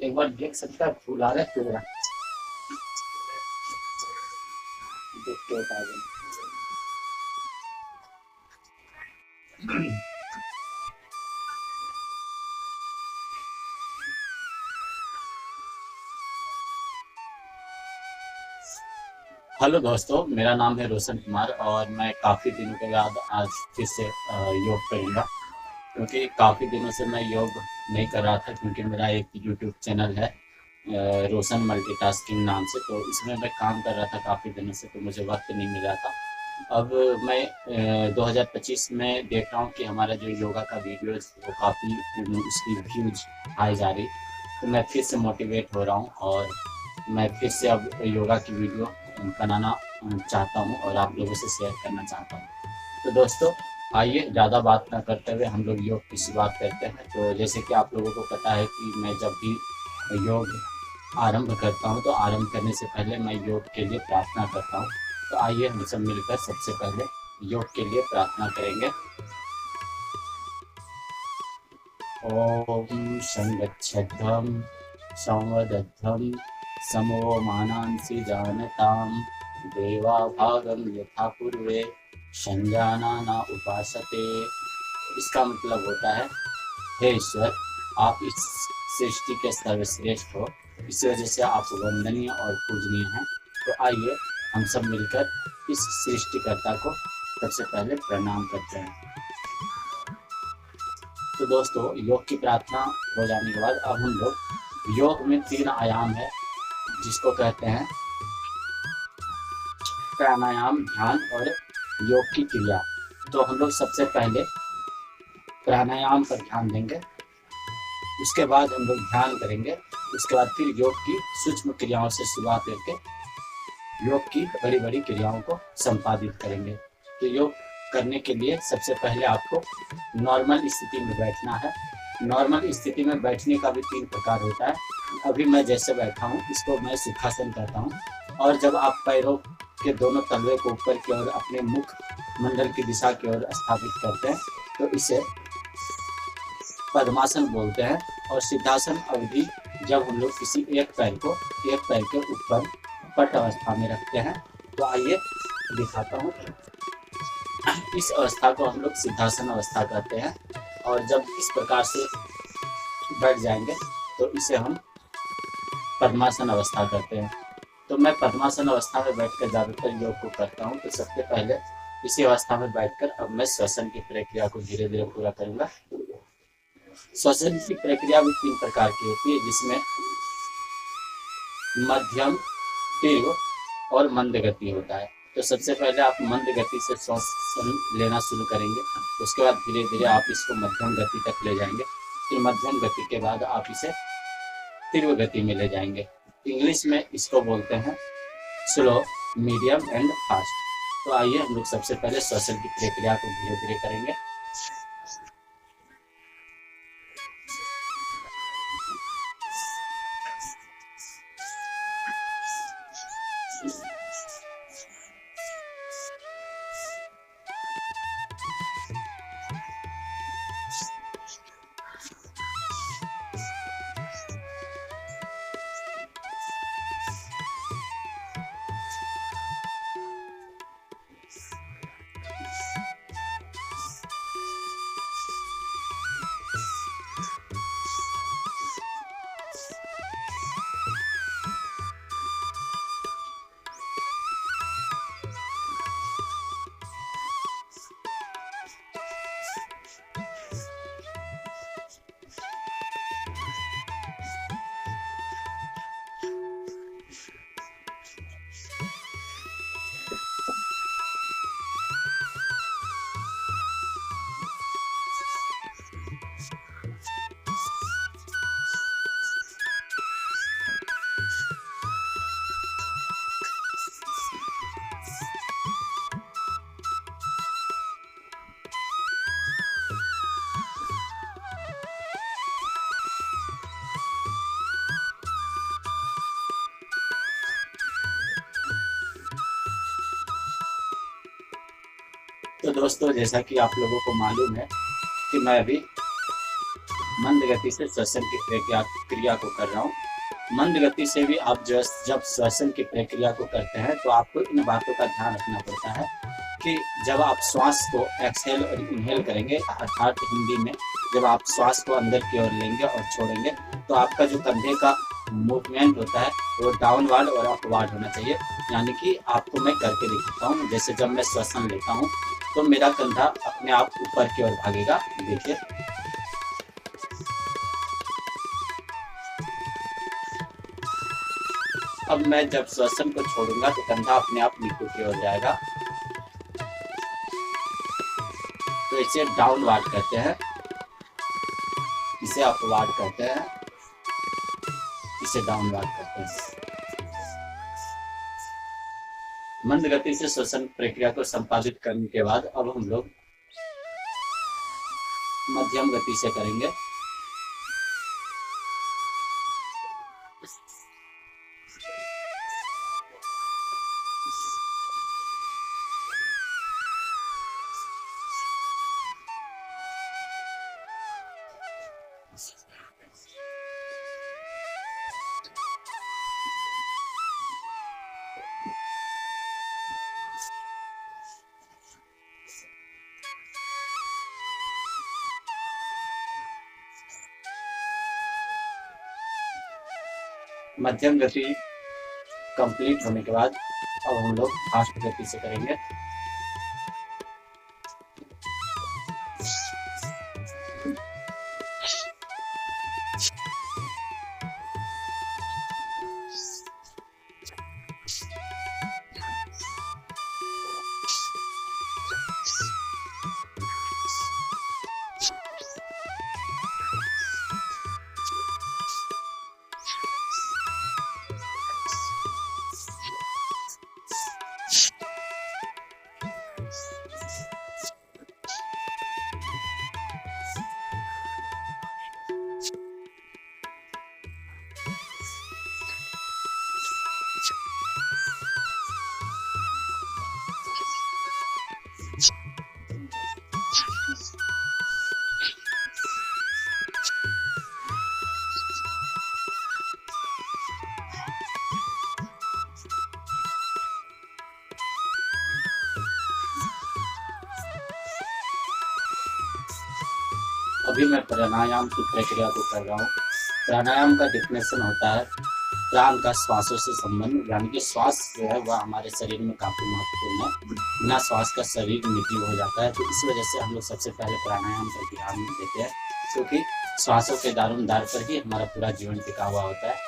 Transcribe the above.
एक बार देख सकता है फूल आ रहा है पूरा देख के बता दें। हेलो दोस्तों, मेरा नाम है रोशन कुमार और मैं काफ़ी दिनों के बाद आज फिर से योग करूँगा। क्योंकि काफ़ी दिनों से मैं योग नहीं कर रहा था, क्योंकि मेरा एक यूट्यूब चैनल है रोशन मल्टीटास्किंग नाम से। तो इसमें मैं काम कर रहा था काफ़ी दिनों से, तो मुझे वक्त नहीं मिल रहा था। अब मैं 2025 में देख रहा हूँ कि हमारा जो योगा का वीडियोस वो काफ़ी उसकी व्यूज हाई जा रही। तो मैं फिर से मोटिवेट हो रहा हूँ और मैं फिर से अब योगा की वीडियो बनाना चाहता हूँ और आप लोगों से शेयर करना चाहता हूँ। तो दोस्तों, आइए ज़्यादा बात ना करते हुए हम लोग योग की शुरुआत करते हैं। तो जैसे कि आप लोगों को पता है कि मैं जब भी योग आरंभ करता हूँ तो आरंभ करने से पहले मैं योग के लिए प्रार्थना करता हूँ। तो आइए हम सब मिलकर सबसे पहले योग के लिए प्रार्थना करेंगे। ओम संगच्छध्वं संवदध्वं समो मानांसि जानतां देवा भागं यथा पूर्वे संजानाना उपासते। इसका मतलब होता है, हे ईश्वर, आप इस सृष्टि के सर्वश्रेष्ठ हो। इस वजह से आप वंदनीय और पूजनीय हैं। तो आइए हम सब मिलकर इस सृष्टिकर्ता को सबसे पहले प्रणाम करते हैं। तो दोस्तों, योग की प्रार्थना हो जाने के बाद अब हम लोग योग में 3 आयाम है, जिसको कहते हैं प्राणायाम, ध्यान और योग की क्रिया। तो हम लोग सबसे पहले प्राणायाम पर ध्यान देंगे, उसके बाद हम लोग ध्यान करेंगे, उसके बाद फिर योग की सूक्ष्म क्रियाओं से शुरुआत करके योग की बड़ी बड़ी क्रियाओं को संपादित करेंगे। तो योग करने के लिए सबसे पहले आपको नॉर्मल स्थिति में बैठना है। नॉर्मल स्थिति में बैठने का भी 3 प्रकार होता है। अभी मैं जैसे बैठा हूँ इसको मैं सुखासन कहता हूँ। और जब आप पैरों के दोनों तलवे को ऊपर की ओर अपने मुख मंडल की दिशा की ओर स्थापित करते हैं तो इसे पद्मासन बोलते हैं। और सिद्धासन अवधि जब हम लोग किसी एक पैर के ऊपर पट अवस्था में रखते हैं। तो आइए दिखाता हूँ। इस अवस्था को हम लोग सिद्धासन अवस्था कहते हैं। और जब इस प्रकार से बैठ जाएंगे तो इसे हम पद्मासन अवस्था कहते हैं। तो मैं पद्मासन अवस्था में बैठकर ज़्यादातर योग को करता हूँ। तो सबसे पहले इसी अवस्था में बैठकर अब मैं श्वसन की प्रक्रिया को धीरे धीरे पूरा करूँगा। श्वसन की प्रक्रिया भी 3 प्रकार की होती है, जिसमें मध्यम, तीव्र और मंद गति होता है। तो सबसे पहले आप मंद गति से श्वास लेना शुरू करेंगे, उसके बाद धीरे धीरे आप इसको मध्यम गति तक ले जाएंगे, फिर मध्यम गति के बाद आप इसे तीव्र गति में ले जाएंगे। इंग्लिश में इसको बोलते हैं स्लो, मीडियम एंड फास्ट। तो आइए हम लोग सबसे पहले श्वसन की प्रक्रिया को धीरे धीरे करेंगे। तो दोस्तों, जैसा कि आप लोगों को मालूम है कि मैं अभी मंद गति से श्वसन की क्रिया को कर रहा हूँ। मंद गति से भी आप जब श्वसन की प्रक्रिया को करते हैं तो आपको इन बातों का ध्यान रखना पड़ता है कि जब आप श्वास को एक्सहेल और इनहेल करेंगे, अर्थात हिंदी में जब आप श्वास को अंदर की ओर लेंगे और छोड़ेंगे, तो आपका जो कंधे का मूवमेंट होता है वो डाउनवर्ड और अपवर्ड होना चाहिए। यानी कि आपको मैं करके दिखाता हूँ। जैसे जब मैं श्वसन लेता हूँ तो मेरा कंधा अपने आप ऊपर की ओर भागेगा, देखिए। अब मैं जब श्वसन को छोड़ूंगा तो कंधा अपने आप नीचे की ओर जाएगा। तो इसे डाउनवर्ड कहते हैं, इसे अपवर्ड कहते हैं, इसे डाउनवर्ड कहते हैं। मंद गति से श्वसन प्रक्रिया को संपादित करने के बाद अब हम लोग मध्यम गति से करेंगे। मध्यम गति कंप्लीट होने के बाद अब हम लोग फास्ट गति से करेंगे। अभी मैं प्राणायाम की प्रक्रिया को कर रहा हूँ। प्राणायाम का डेफिनेशन होता है प्राण का श्वासों से संबंध, यानी कि श्वास जो है वह हमारे शरीर में काफी महत्वपूर्ण है। बिना श्वास का शरीर निर्जीव हो जाता है। तो इस वजह से हम लोग सबसे पहले प्राणायाम पर ध्यान देते हैं, क्योंकि श्वासों के दारोमदार पर ही हमारा पूरा जीवन टिका हुआ होता है।